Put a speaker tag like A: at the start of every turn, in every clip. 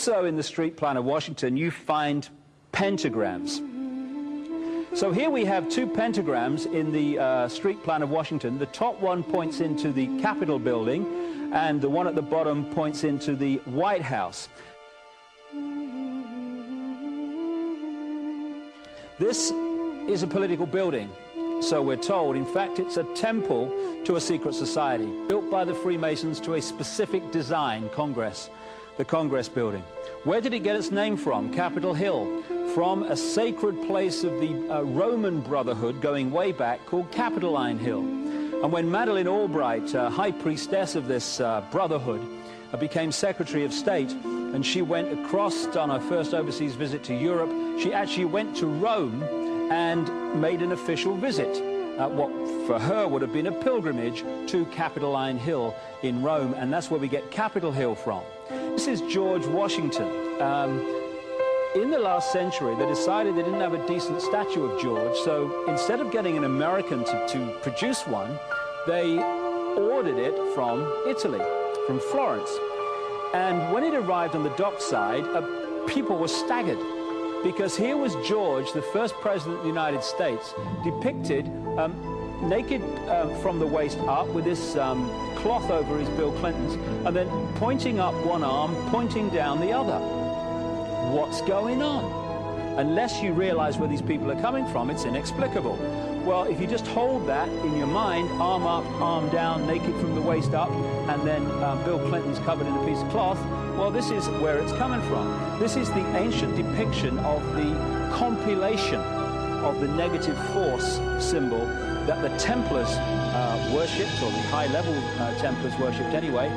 A: Also in the street plan of Washington, you find pentagrams. So here we have two pentagrams in the street plan of Washington. The top one points into the Capitol building, and the one at the bottom points into the White House. This is a political building, so we're told. In fact, it's a temple to a secret society, built by the Freemasons to a specific design, Congress, the Congress building. Where did it get its name from? Capitol Hill, from a sacred place of the Roman Brotherhood going way back called Capitoline Hill. And when Madeleine Albright, high priestess of this brotherhood, became Secretary of State, and she went across on her first overseas visit to Europe, she actually went to Rome and made an official visit, what for her would have been a pilgrimage to Capitoline Hill in Rome, and that's where we get Capitol Hill from. This is George Washington. In the last century, they decided they didn't have a decent statue of George, so instead of getting an American to produce one, they ordered it from Italy, from Florence. And when it arrived on the dockside, people were staggered, because here was George, the first president of the United States, depicted naked from the waist up with this cloth over his Bill Clinton's, and then pointing up one arm, pointing down the other. What's going on? Unless you realize where these people are coming from, it's inexplicable. Well, if you just hold that in your mind, arm up, arm down, naked from the waist up, and then Bill Clinton's covered in a piece of cloth, well, this is where it's coming from. This is the ancient depiction of the compilation of the negative force symbol that the Templars worshipped, or the high-level Templars worshipped anyway,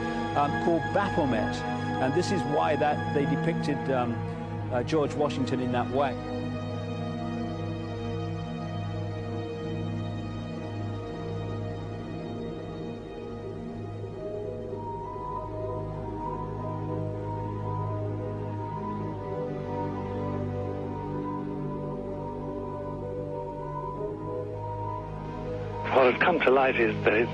A: called Baphomet. And this is why they depicted George Washington in that way.
B: What has come to light is that it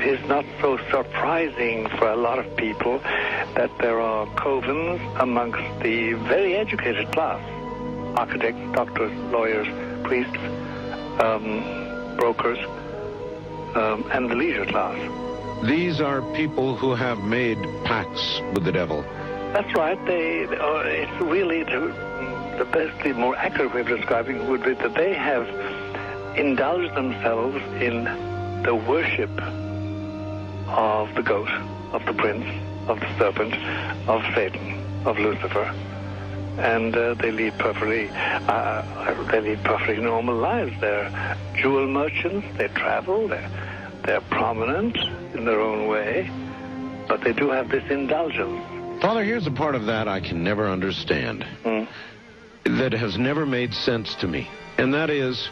B: is not so surprising for a lot of people that there are covens amongst the very educated class, architects, doctors, lawyers, priests, brokers, and the leisure class.
C: These are people who have made pacts with the devil.
B: That's right. It's really the best, the more accurate way of describing it would be that they have indulged themselves in the worship of the goat, of the prince, of the serpent, of Satan, of Lucifer, and they lead perfectly normal lives. They're jewel merchants. They travel. They're prominent in their own way, but they do have this indulgence.
C: Father, here's a part of that I can never understand. That has never made sense to me, and that is,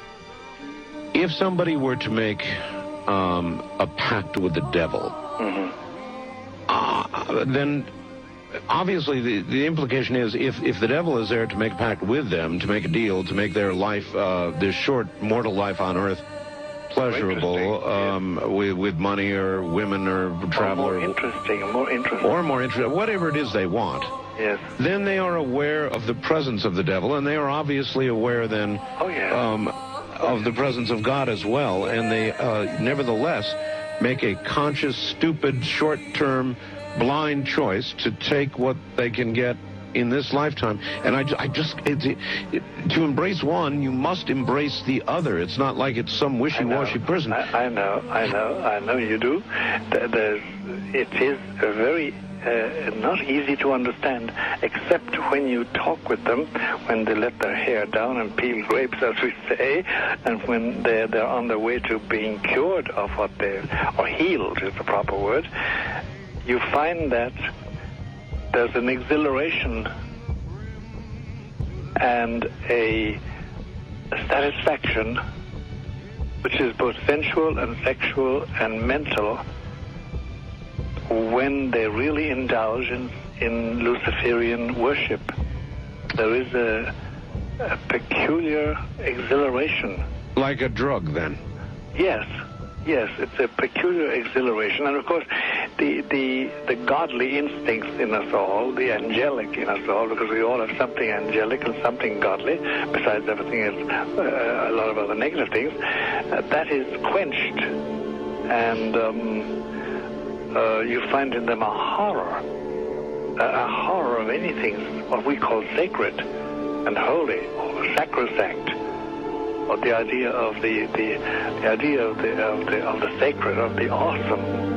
C: if somebody were to make a pact with the devil, then obviously the implication is if the devil is there to make a pact with them, to make a deal, to make their life, this short mortal life on earth, pleasurable, with money or women or travel,
B: or more interesting,
C: whatever it is they want.
B: Yes.
C: Then they are aware of the presence of the devil, and they are obviously aware then of the presence of God as well, and they nevertheless make a conscious, stupid, short-term, blind choice to take what they can get in this lifetime. And to embrace one, you must embrace the other. It's not like it's some wishy-washy person.
B: I know you do. It is a very not easy to understand, except when you talk with them, when they let their hair down and peel grapes, as we say, and when they're on their way to being cured of what or healed is the proper word. You find that there's an exhilaration and a satisfaction which is both sensual and sexual and mental when they really indulge in Luciferian worship. There is a peculiar exhilaration.
C: Like a drug, then?
B: Yes, it's a peculiar exhilaration. And of course, the godly instincts in us all, the angelic in us all, because we all have something angelic and something godly, besides everything else, a lot of other negative things, that is quenched. And you find in them a horror of anything, what we call sacred and holy, or sacrosanct, or the idea of the idea of the sacred, of the awesome.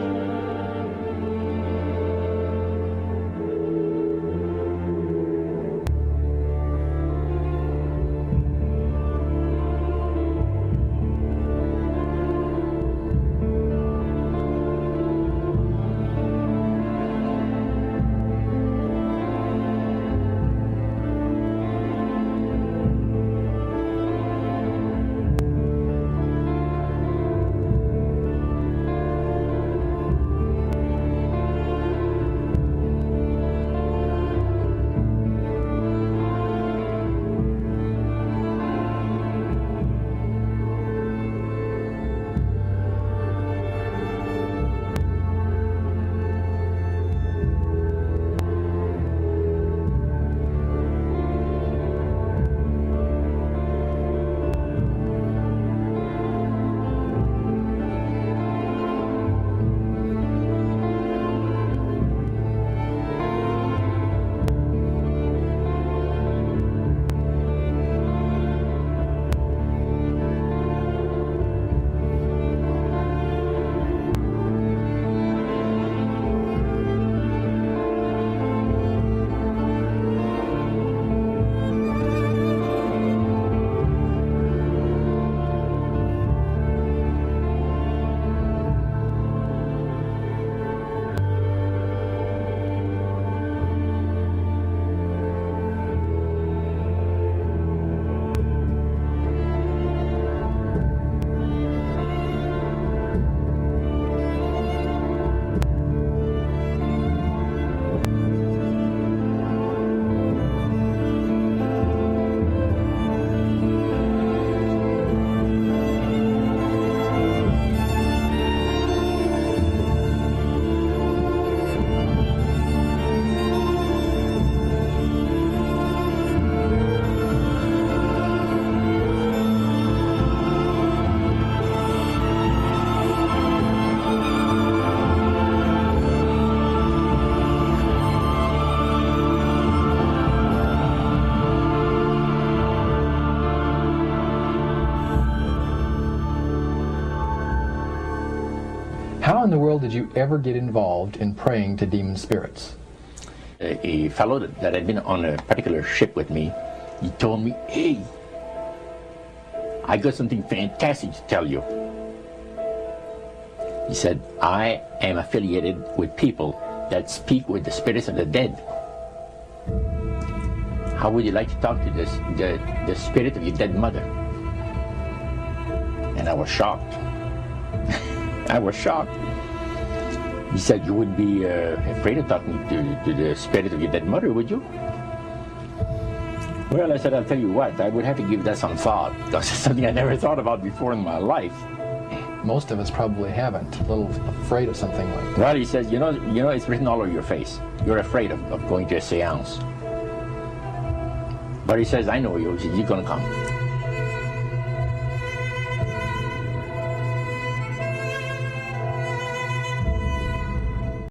D: How in the world did you ever get involved in praying to demon spirits?
E: A fellow that had been on a particular ship with me, he told me, "Hey, I got something fantastic to tell you." He said, "I am affiliated with people that speak with the spirits of the dead. How would you like to talk to the spirit of your dead mother?" And I was shocked. I was shocked. He said, "You wouldn't be afraid of talking to the spirit of your dead mother, would you?" Well, I said, "I'll tell you what, I would have to give that some thought, because it's something I never thought about before in my life."
D: Most of us probably haven't. A little afraid of something like that.
E: Well, he says, you know, it's written all over your face. You're afraid of going to a seance. But he says, "I know you. He says, you're going to come."